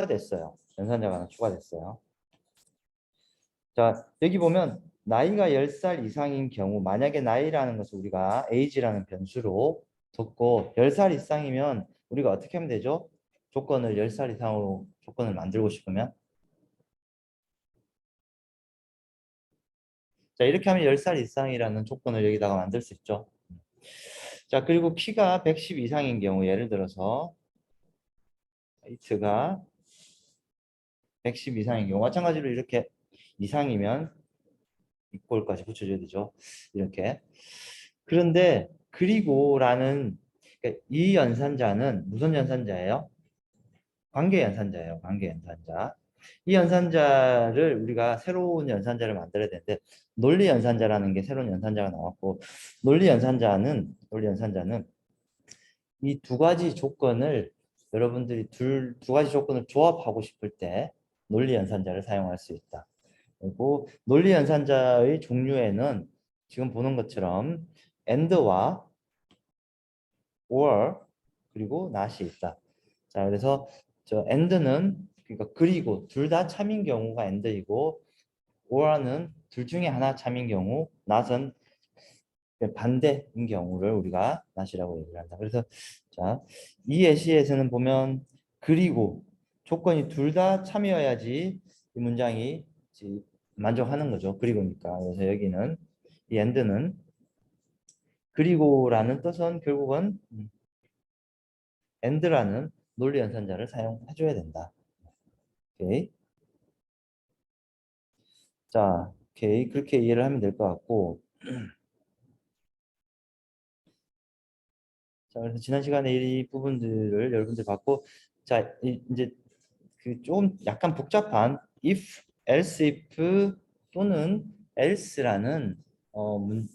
추가됐어요. 연산자가 하나 추가됐어요. 자, 여기 보면 나이가 10살 이상인 경우 만약에 나이라는 것을 우리가 age라는 변수로 뒀고 10살 이상이면 우리가 어떻게 하면 되죠? 조건을 10살 이상으로 조건을 만들고 싶으면 자, 이렇게 하면 10살 이상이라는 조건을 여기다가 만들 수 있죠. 자, 그리고 키가 110 이상인 경우 예를 들어서 하이트가 110 이상인 경우 마찬가지로 이렇게 이상이면 이꼴까지 붙여줘야 되죠. 이렇게. 그런데 그리고라는 그러니까 이 연산자는 무슨 연산자예요? 관계 연산자예요. 관계 연산자. 이 연산자를 우리가 새로운 연산자를 만들어야 되는데 논리 연산자라는 게 새로운 연산자가 나왔고 논리 연산자는 이 두 가지 조건을 여러분들이 두 가지 조건을 조합하고 싶을 때 논리 연산자를 사용할 수 있다. 그리고 논리 연산자의 종류에는 지금 보는 것처럼 and와 or 그리고 not이 있다. 자, 그래서 저 and는 그러니까 그리고 둘 다 참인 경우가 and이고 or는 둘 중에 하나 참인 경우 not은 반대인 경우를 우리가 not이라고 얘기를 한다. 그래서 자, 이 예시에서는 보면 그리고 조건이 둘 다 참이어야지 이 문장이 만족하는 거죠. 그리고니까. 그래서 여기는 이 and는 그리고라는 뜻은 결국은 and라는 논리 연산자를 사용해 줘야 된다. 오케이. 자, 오케이. 그렇게 이해를 하면 될 것 같고. 자, 그래서 지난 시간에 이 부분들을 여러분들 봤고, 자, 이제 그 좀 약간 복잡한 if, else if 또는 else라는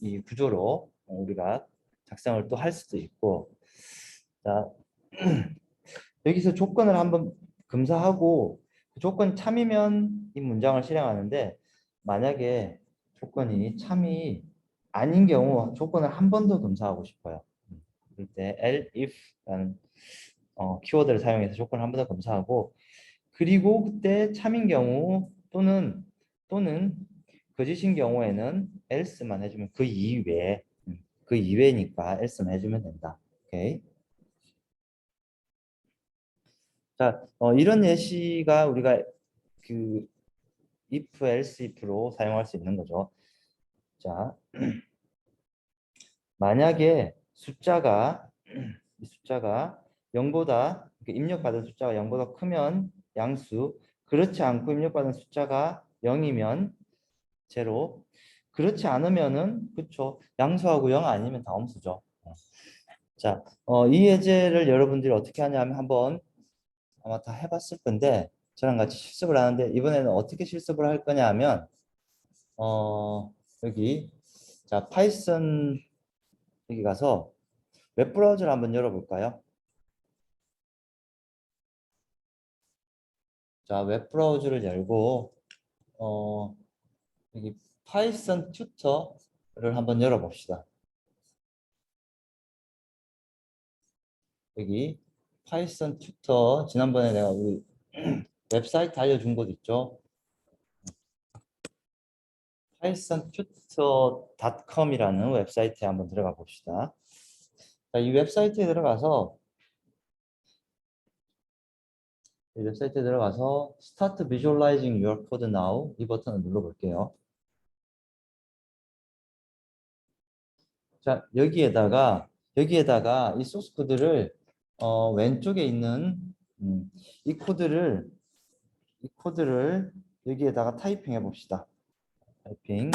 이 구조로 우리가 작성을 또 할 수도 있고, 자, 여기서 조건을 한번 검사하고 그 조건 참이면 이 문장을 실행하는데 만약에 조건이 참이 아닌 경우 조건을 한 번 더 검사하고 싶어요. 그럴 때 elif라는 키워드를 사용해서 조건을 한 번 더 검사하고 그리고 그때 참인 경우 또는 거짓인 경우에는 else만 해주면 그 이외에 그 이외니까 else만 해주면 된다. 오케이. 자, 이런 예시가 우리가 그 if, else, if로 사용할 수 있는 거죠. 자, 만약에 이 숫자가 0보다 입력받은 숫자가 0보다 크면 양수, 그렇지 않고 입력받은 숫자가 0이면 제로, 그렇지 않으면은 그쵸 양수하고 0 아니면 다함수죠. 자, 이 예제를 여러분들이 어떻게 하냐면 한번 아마 다 해봤을 건데 저랑 같이 실습을 하는데 이번에는 어떻게 실습을 할 거냐 하면 여기 자 파이썬 여기 가서 웹브라우저를 한번 열어볼까요? 자 웹브라우저를 열고 여기 파이썬 튜터를 한번 열어봅시다. 여기 파이썬 튜터 지난번에 내가 우리 웹사이트 알려준 곳 있죠? pythontutor.com이라는 웹사이트에 한번 들어가 봅시다. 자, 이 웹사이트에 들어가서 Start Visualizing Your Code Now 이 버튼을 눌러볼게요. 자, 여기에다가 이 소스 코드를 왼쪽에 있는 이 코드를 여기에다가 타이핑 해봅시다. 타이핑.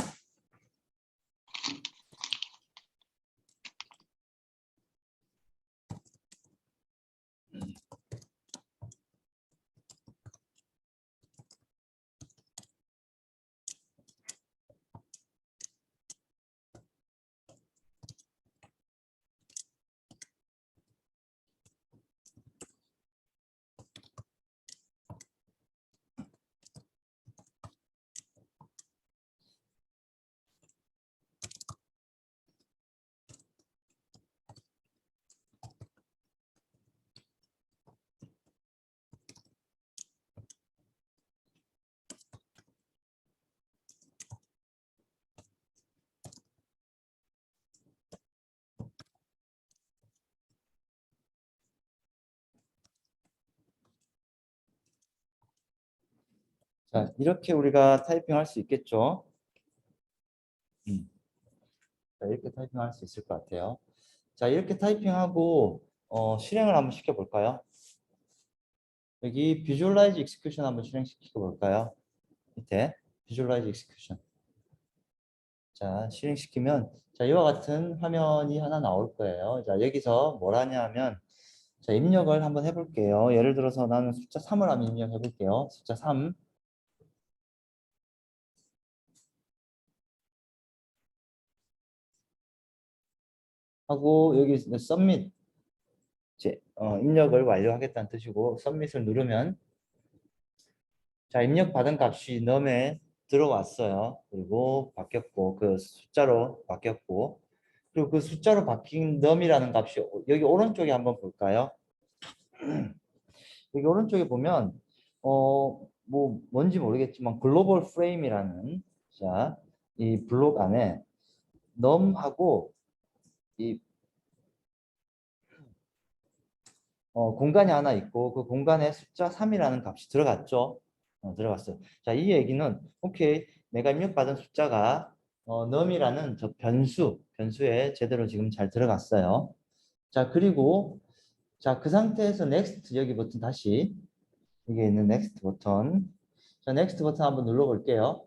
자, 이렇게 우리가 타이핑할 수 있겠죠? 음. 자, 이렇게 타이핑할 수 있을 것 같아요. 자, 이렇게 타이핑하고 실행을 한번 시켜볼까요? 여기 Visualize Execution 한번 실행시켜 볼까요? 밑에 Visualize Execution. 자, 실행시키면 자, 이와 같은 화면이 하나 나올 거예요. 자, 여기서 뭘 하냐면 자, 입력을 한번 해볼게요. 예를 들어서 나는 숫자 3을 한번 입력해 볼게요. 숫자 3 하고 여기 submit 이제 입력을 완료하겠다는 뜻이고 submit을 누르면 자, 입력받은 값이 num에 들어왔어요. 그리고 바뀌었고 그 숫자로 바뀌었고 그리고 그 숫자로 바뀐 num이라는 값이 여기 오른쪽에 한번 볼까요? 여기 오른쪽에 보면 뭐 뭔지 모르겠지만 글로벌 프레임이라는 자, 이 블록 안에 num하고 이 공간이 하나 있고 그 공간에 숫자 3이라는 값이 들어갔죠. 들어갔어요. 자, 이 얘기는 오케이 내가 입력받은 숫자가 num이라는 저 변수에 제대로 지금 잘 들어갔어요. 자, 그리고 자, 그 상태에서 next 여기 버튼 다시 여기 있는 next 버튼 자, next 버튼 한번 눌러 볼게요.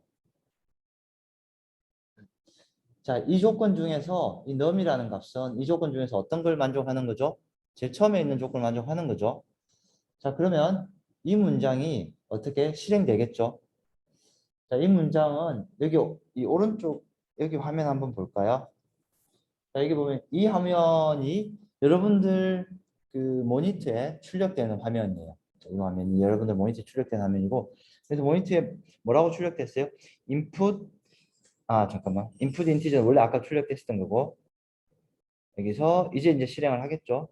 자, 이 조건 중에서 이 num이라는 값은 이 조건 중에서 어떤 걸 만족하는 거죠? 제일 처음에 있는 조건을 만족하는 거죠. 자, 그러면 이 문장이 어떻게 실행되겠죠? 자, 이 문장은 여기 이 오른쪽 여기 화면 한번 볼까요? 자, 여기 보면 이 화면이 여러분들 그 모니터에 출력되는 화면이에요. 자, 이 화면이 여러분들 모니터에 출력되는 화면이고 그래서 모니터에 뭐라고 출력됐어요? input 잠깐만. input 인티저 원래 아까 출력됐었던 거고 여기서 이제 실행을 하겠죠.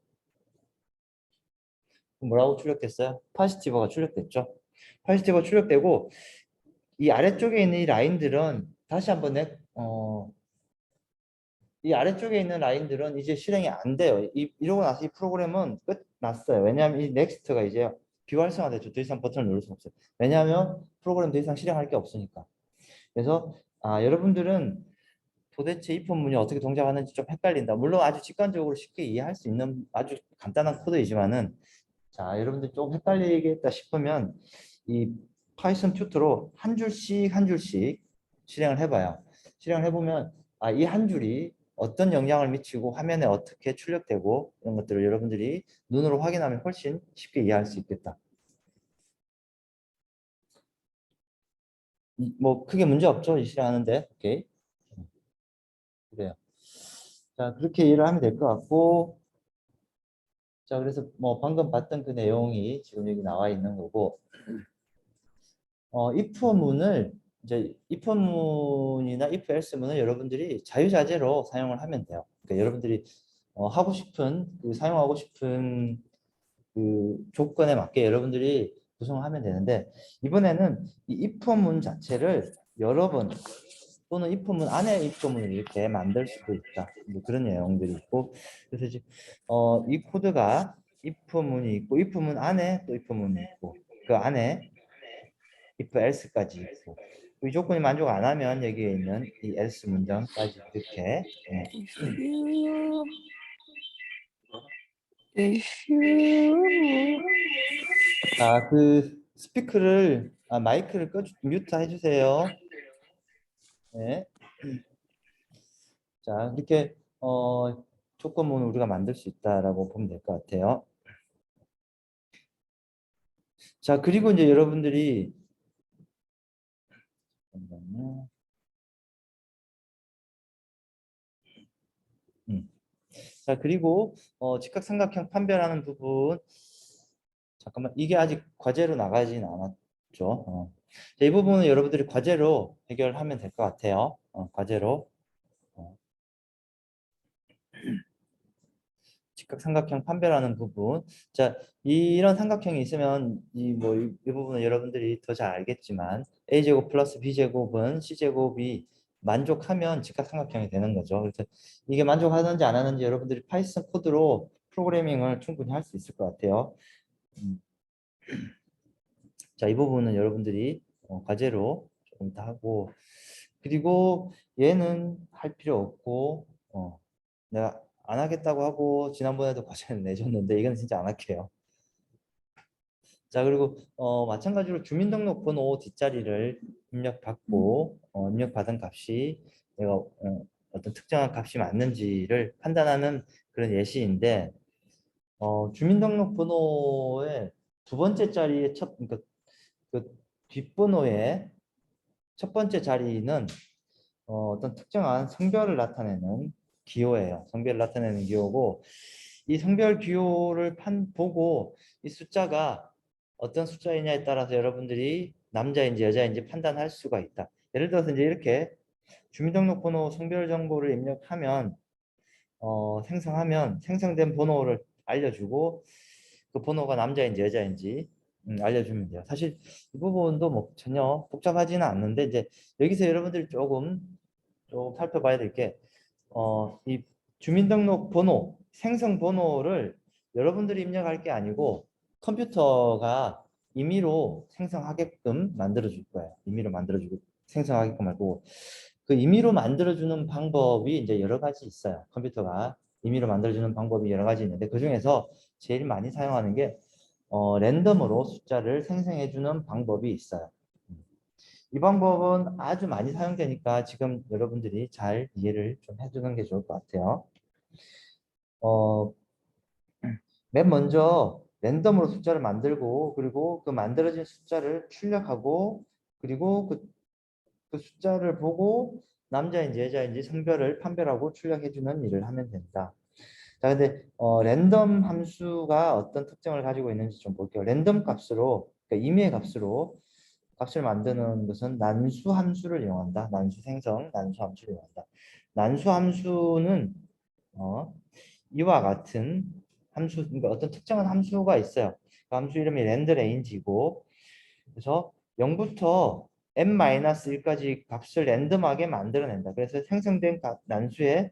뭐라고 출력됐어요? 파지티브가 출력됐죠. 파지티브가 출력되고 이 아래쪽에 있는 이 라인들은 다시 한번 이 아래쪽에 있는 라인들은 이제 실행이 안 돼요. 이러고 나서 이 프로그램은 끝났어요. 왜냐하면 이 넥스트가 이제 비활성화되죠. 더 이상 버튼을 누를 수 없어요. 왜냐하면 프로그램 더 이상 실행할 게 없으니까. 그래서 여러분들은 도대체 이 본문이 어떻게 동작하는지 좀 헷갈린다. 물론 아주 직관적으로 쉽게 이해할 수 있는 아주 간단한 코드이지만은 자, 여러분들 좀 헷갈리겠다 싶으면 이 파이썬 튜토로 한 줄씩 한 줄씩 실행을 해봐요. 실행을 해보면 이 한 줄이 어떤 영향을 미치고 화면에 어떻게 출력되고 이런 것들을 여러분들이 눈으로 확인하면 훨씬 쉽게 이해할 수 있겠다. 뭐 크게 문제 없죠? 이 실행하는데. 오케이. 그래요. 자, 그렇게 이해를 하면 될 것 같고 자, 그래서 뭐 방금 봤던 그 내용이 지금 여기 나와 있는 거고 if문을 이제 if문이나 if else문을 여러분들이 자유자재로 사용을 하면 돼요. 그러니까 여러분들이 하고 싶은 사용하고 싶은 그 조건에 맞게 여러분들이 구성하면 되는데 이번에는 이 if문 자체를 여러 번 또는 if문 안에 if문을 이렇게 만들 수도 있다. 뭐 그런 내용들이 있고 그래서 이제 이 코드가 if문이 있고 if문 안에 또 if문이 있고 그 안에 if else까지 있고 이 조건이 만족 안 하면 여기에 있는 이 else 문장까지 이렇게 자, 그 스피커를 마이크를 뮤트 해주세요. 네. 자, 이렇게 조건문을 우리가 만들 수 있다라고 보면 될 것 같아요. 자, 그리고 이제 여러분들이 잠깐만요. 자, 그리고 직각삼각형 판별하는 부분 잠깐만 이게 아직 과제로 나가진 않았죠. 자, 이 부분은 여러분들이 과제로 해결하면 될 것 같아요. 과제로 직각삼각형 판별하는 부분. 자, 이런 삼각형이 있으면 이 부분은 여러분들이 더 잘 알겠지만 a제곱 플러스 b제곱은 c제곱이 만족하면 직각삼각형이 되는 거죠. 그래서 이게 만족하는지 안 하는지 여러분들이 파이썬 코드로 프로그래밍을 충분히 할 수 있을 것 같아요. 자, 이 부분은 여러분들이 과제로 조금 더 하고, 그리고 얘는 할 필요 없고, 내가 안 하겠다고 하고 지난번에도 과제를 내줬는데 이건 진짜 안 할게요. 자, 그리고 마찬가지로 주민등록번호 뒷자리를 입력받고 입력받은 값이 내가 어떤 특정한 값이 맞는지를 판단하는 그런 예시인데, 주민등록번호의 두 번째 자리의 그러니까 그 뒷번호의 첫 번째 자리는 어떤 특정한 성별을 나타내는 기호예요. 성별을 나타내는 기호고, 이 성별 기호를 보고 이 숫자가 어떤 숫자이냐에 따라서 여러분들이 남자인지 여자인지 판단할 수가 있다. 예를 들어서 이제 이렇게 주민등록번호 성별 정보를 입력하면 생성하면 생성된 번호를 알려주고, 그 번호가 남자인지 여자인지 알려주면 돼요. 사실 이 부분도 뭐 전혀 복잡하지는 않는데, 이제 여기서 여러분들이 조금 살펴봐야 될 게, 이 주민등록번호 생성 번호를 여러분들이 입력할 게 아니고 컴퓨터가 임의로 생성하게끔 만들어 줄 거예요. 임의로 만들어주고 생성하게끔 하고, 그 임의로 만들어주는 방법이 이제 여러 가지 있어요. 컴퓨터가 임의로 만들어주는 방법이 여러 가지 있는데, 그 중에서 제일 많이 사용하는 게 랜덤으로 숫자를 생성해주는 방법이 있어요. 이 방법은 아주 많이 사용되니까 지금 여러분들이 잘 이해를 좀 해주는 게 좋을 것 같아요. 어, 맨 먼저 랜덤으로 숫자를 만들고, 그리고 그 만들어진 숫자를 출력하고, 그리고 그 숫자를 보고 남자인지 여자인지 성별을 판별하고 출력해주는 일을 하면 된다. 자, 근데 랜덤 함수가 어떤 특징을 가지고 있는지 좀 볼게요. 랜덤 값으로, 그러니까 임의의 값으로 값을 만드는 것은 난수 함수를 이용한다. 난수 생성, 난수 함수를 이용한다. 난수 함수는 이와 같은 함수, 그러니까 어떤 특정한 함수가 있어요. 그 함수 이름이 랜드레인지고, 그래서 0부터 n-1까지 값을 랜덤하게 만들어낸다. 그래서 생성된 난수에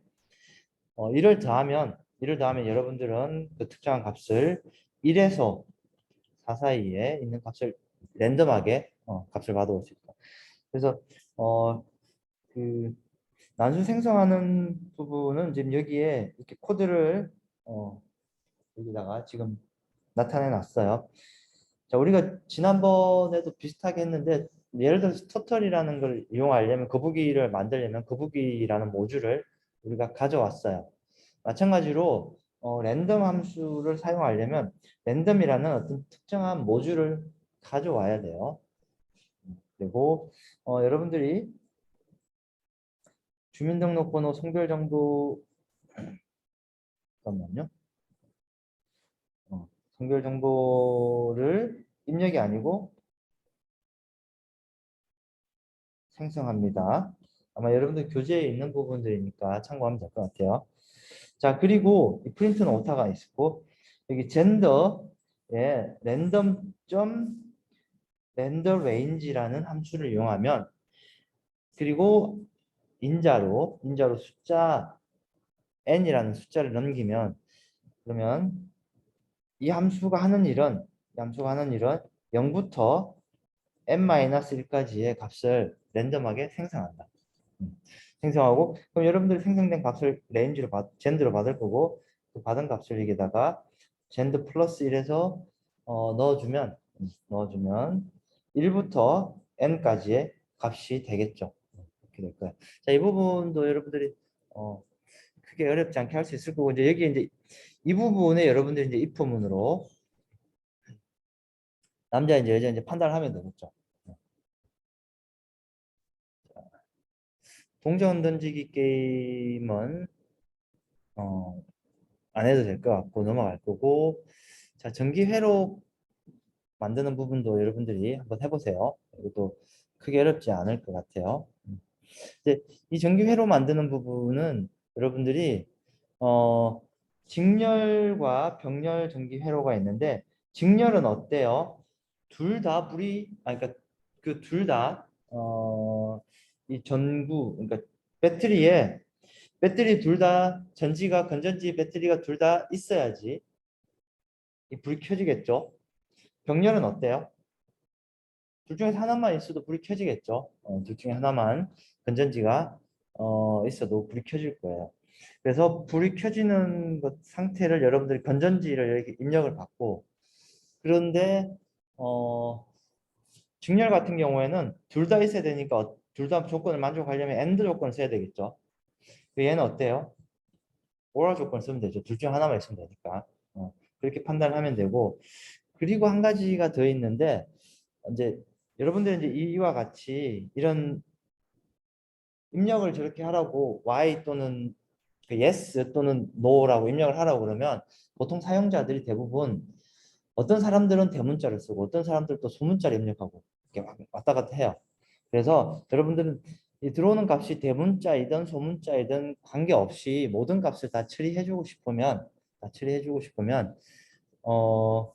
1을 더하면 여러분들은 그 특정한 값을 1에서 4 사이에 있는 값을 랜덤하게 값을 받아올 수 있다. 그래서 어, 그 난수 생성하는 부분은 지금 여기에 이렇게 코드를 여기다가 지금 나타내 놨어요. 자, 우리가 지난번에도 비슷하게 했는데, 예를 들어서 터틀이라는 걸 이용하려면, 거북이를 만들려면 거북이라는 모듈을 우리가 가져왔어요. 마찬가지로 랜덤 함수를 사용하려면 랜덤이라는 어떤 특정한 모듈을 가져와야 돼요. 그리고 여러분들이 주민등록번호 성별 정보, 잠깐만요. 성별 정보를 입력이 아니고 생성합니다. 아마 여러분들 교재에 있는 부분들이니까 참고하면 될 것 같아요. 자, 그리고 이 프린트는 오타가 있고, 여기 젠더에 랜덤 점 렌더 레인지라는 함수를 이용하면, 그리고 인자로 숫자 n이라는 숫자를 넘기면, 그러면 이 함수가 하는 일은 0부터 n-1까지의 값을 랜덤하게 생성한다. 생성하고, 그럼 여러분들이 생성된 값을 젠드로 받을 거고, 그 받은 값을 여기다가 젠드 플러스 1에서 넣어주면 1부터 n까지의 값이 되겠죠. 이렇게 될 거예요. 자, 이 부분도 여러분들이 크게 어렵지 않게 할 수 있을 거고, 이제 여기 이제 이 부분에 여러분들이 이제 if문으로 남자인지 여자인지 판단을 하면 되겠죠. 동전 던지기 게임은 안 해도 될 것 같고 넘어갈 거고, 자, 전기 회로 만드는 부분도 여러분들이 한번 해보세요. 이것도 크게 어렵지 않을 것 같아요. 이제 이 전기 회로 만드는 부분은 여러분들이 어, 직렬과 병렬 전기 회로가 있는데, 직렬은 어때요? 둘 다 그러니까 그 둘 다 이 전구, 그러니까 배터리 둘 다 전지가 건전지 배터리가 둘 다 있어야지 이 불이 켜지겠죠. 병렬은 어때요? 둘 중에서 하나만 있어도 불이 켜지겠죠. 둘 중에 하나만 건전지가 있어도 불이 켜질 거예요. 그래서 불이 켜지는 것 상태를 여러분들이 건전지를 이렇게 입력을 받고, 그런데 직렬 같은 경우에는 둘 다 있어야 되니까 둘 다 조건을 만족하려면 AND 조건을 써야 되겠죠. 얘는 어때요? OR 조건을 쓰면 되죠. 둘 중 하나만 있으면 되니까. 그렇게 판단하면 되고, 그리고 한 가지가 더 있는데, 이제 여러분들은 이제 이와 같이 이런 입력을 저렇게 하라고 Y 또는 그 yes 또는 no라고 입력을 하라고 그러면 보통 사용자들이 대부분 어떤 사람들은 대문자를 쓰고 어떤 사람들은 또 소문자를 입력하고 이렇게 왔다 갔다 해요. 그래서 여러분들은 이 들어오는 값이 대문자이든 소문자이든 관계없이 모든 값을 다 처리해주고 싶으면 어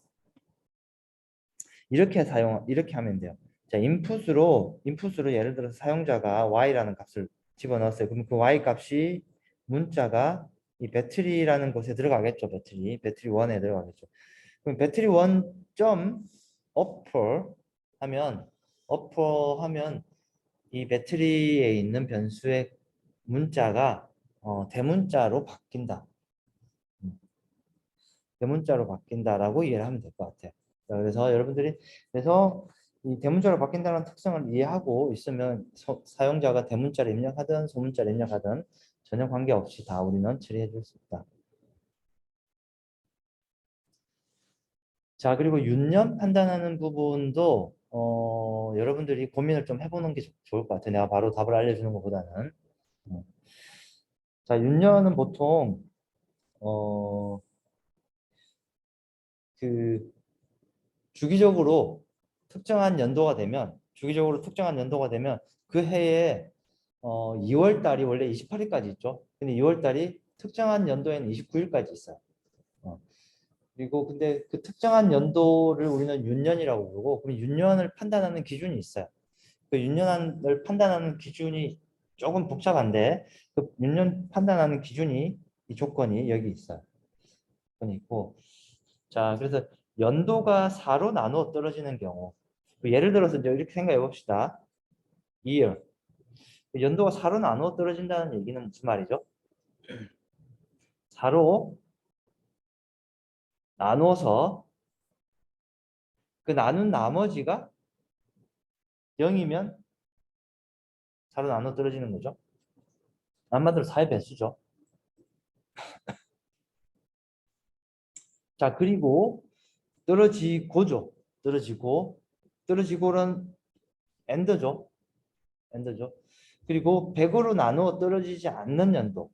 이렇게 하면 돼요. 자, 인풋으로 예를 들어서 사용자가 y라는 값을 집어넣었어요. 그럼 그 y 값이 문자가 이 배터리라는 곳에 들어가겠죠. 배터리 1에 들어가겠죠. 그럼 배터리 1점 어퍼 하면 이 배터리에 있는 변수의 문자가 대문자로 바뀐다. 음, 대문자로 바뀐다라고 이해를 하면 될 것 같아요. 자, 그래서 여러분들이 이 대문자로 바뀐다는 특성을 이해하고 있으면 사용자가 대문자를 입력하든 소문자를 입력하든 전혀 관계없이 다 우리는 처리해 줄 수 있다. 자, 그리고 윤년 판단하는 부분도 여러분들이 고민을 좀 해보는 게 좋을 것 같아요. 내가 바로 답을 알려주는 것보다는. 어. 자, 윤년은 보통 어, 그 주기적으로 특정한 연도가 되면 그 해에 2월 달이 원래 28일까지 있죠. 근데 2월 달이 특정한 연도에는 29일까지 있어요. 어, 그리고 근데 그 특정한 연도를 우리는 윤년이라고 부르고, 그럼 윤년을 판단하는 기준이 있어요. 그 윤년을 판단하는 기준이 조금 복잡한데, 그 윤년 판단하는 기준이, 이 조건이 여기 있어요. 조건이 있고, 자, 그래서 연도가 4로 나누어 떨어지는 경우, 예를 들어서 이제 이렇게 생각해 봅시다. year. 연도가 4로 나누어 떨어진다는 얘기는 무슨 말이죠? 4로 나누어서 그 나눈 나머지가 0이면 4로 나누어 떨어지는 거죠. 한마디로 4의 배수죠. 자, 그리고 떨어지고죠. 떨어지고는 엔더죠. 엔더죠. 그리고 100으로 나누어 떨어지지 않는 연도.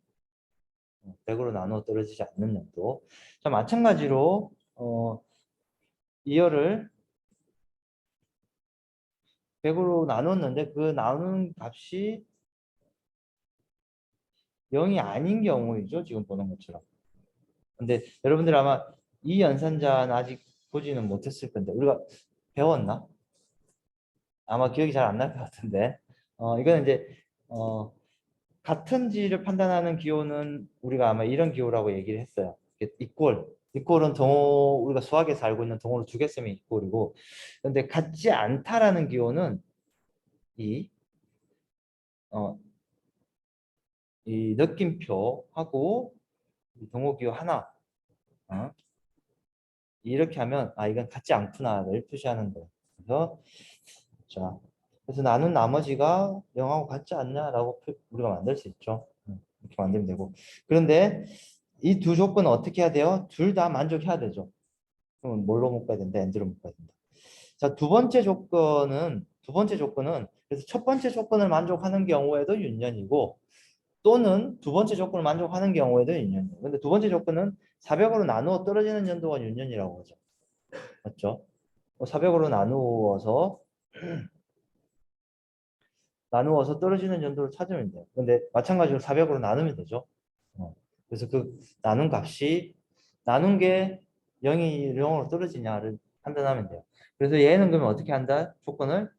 100으로 나누어 떨어지지 않는 연도. 자, 마찬가지로 이어를 100으로 나눴는데 그 나누는 값이 0이 아닌 경우이죠. 지금 보는 것처럼. 근데 여러분들 아마 이 연산자는 아직 보지는 못했을 건데 우리가 배웠나? 아마 기억이 잘 안 날 것 같은데 이거는 이제 어, 같은지를 판단하는 기호는 우리가 아마 이런 기호라고 얘기를 했어요. 이꼴은 동호, 우리가 수학에서 알고 있는 동호를 두 개 쓰면 이꼴이고, 근데 같지 않다라는 기호는 이, 어, 이 느낌표하고 이 동호 기호 하나, 어? 이렇게 하면 아 이건 같지 않구나를 표시하는 거예요. 그래서 자, 그래서 나눈 나머지가 0하고 같지 않냐라고 우리가 만들 수 있죠. 이렇게 만들면 되고. 그런데 이 두 조건은 어떻게 해야 돼요? 둘 다 만족해야 되죠. 그럼 뭘로 묶어야 된다? 엔드로 묶어야 된다. 자, 두 번째 조건은 그래서 첫 번째 조건을 만족하는 경우에도 윤년이고 또는 두 번째 조건을 만족하는 경우에도 윤년이에요. 근데 두 번째 조건은 400으로 나누어 떨어지는 연도가 윤년이라고 하죠. 맞죠? 400으로 나누어서 떨어지는 연도를 찾으면 돼요. 근데 마찬가지로 400으로 나누면 되죠. 그래서 그 나눈 값이 나눈 게 0이 0으로 떨어지냐를 판단하면 돼요. 그래서 얘는 그러면 어떻게 한다? 조건을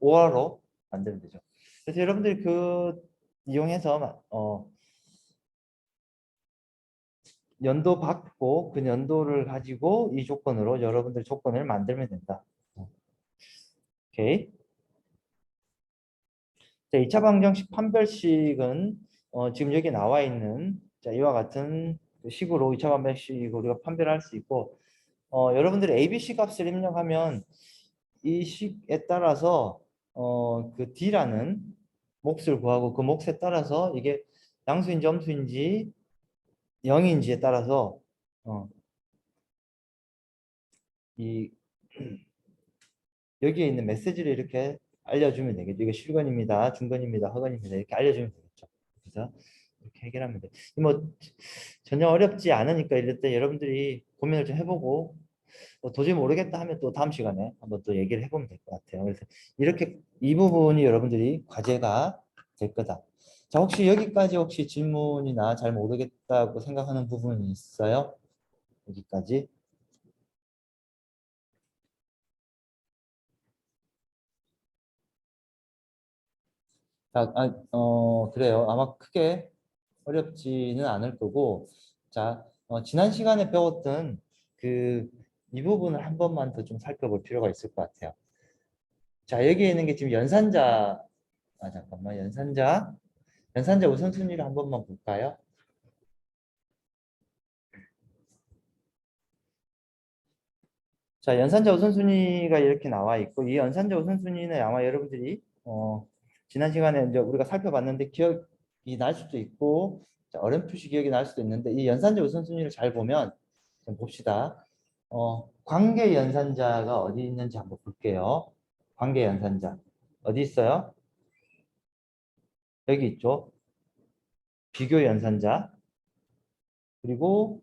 5화로 만들면 되죠. 그래서 여러분들이 그 이용해서 연도 받고 그 연도를 가지고 이 조건으로 여러분들 조건을 만들면 된다. 오케이. 자, 2차 방정식 판별식은 지금 여기 나와 있는 자, 이와 같은 그 식으로 2차 방정식으로 우리가 판별할 수 있고 여러분들이 ABC 값을 입력하면 이 식에 따라서 그 D라는 몫을 구하고 그 몫에 따라서 이게 양수인지 음수인지 0인지에 따라서 어, 이 여기에 있는 메시지를 이렇게 알려주면 되겠죠. 이게 실건입니다, 중건입니다, 허건입니다 이렇게 알려주면 되겠죠. 그래서 이렇게 해결하면 돼. 뭐 전혀 어렵지 않으니까 이럴 때 여러분들이 고민을 좀 해보고 도저히 모르겠다 하면 또 다음 시간에 한번 또 얘기를 해보면 될 것 같아요. 그래서 이렇게 이 부분이 여러분들이 과제가 될 거다. 자, 혹시 여기까지 혹시 질문이나 잘 모르겠다고 생각하는 부분이 있어요? 여기까지? 자, 그래요. 아마 크게 어렵지는 않을 거고, 자, 지난 시간에 배웠던 그 이 부분을 한 번만 더 좀 살펴볼 필요가 있을 것 같아요. 자, 여기에 있는 게 지금 연산자, 잠깐만, 연산자 우선순위를 한 번만 볼까요? 자, 연산자 우선순위가 이렇게 나와 있고, 이 연산자 우선순위는 아마 여러분들이, 지난 시간에 이제 우리가 살펴봤는데 기억이 날 수도 있고, 자, 어렴풋이 기억이 날 수도 있는데, 이 연산자 우선순위를 잘 보면, 좀 봅시다. 관계 연산자가 어디 있는지 한번 볼게요. 관계 연산자. 어디 있어요? 여기 있죠. 비교 연산자. 그리고,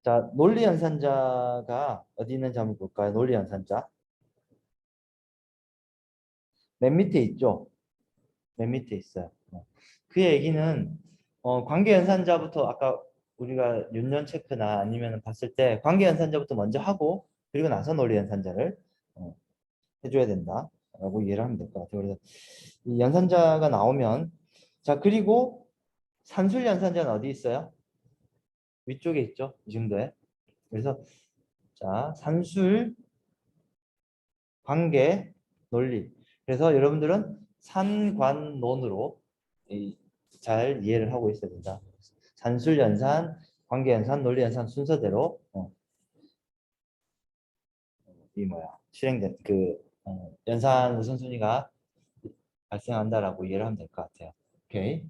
자, 논리 연산자가 어디 있는지 한번 볼까요? 논리 연산자. 맨 밑에 있죠. 맨 밑에 있어요. 그 얘기는 관계 연산자부터 아까 우리가 윤년 체크나 아니면 봤을 때 관계 연산자부터 먼저 하고 그리고 나서 논리 연산자를 어, 해줘야 된다라고 이해를 하면 될 것 같아요. 그래서 이 연산자가 나오면 자 그리고 산술 연산자는 어디 있어요? 위쪽에 있죠. 이 정도에. 그래서 자 산술 관계 논리. 그래서 여러분들은 산관론으로 잘 이해를 하고 있어야 된다. 산술 연산, 관계 연산, 논리 연산 순서대로 이 뭐야 실행된 그 연산 우선순위가 발생한다라고 이해를 하면 될 것 같아요. 오케이.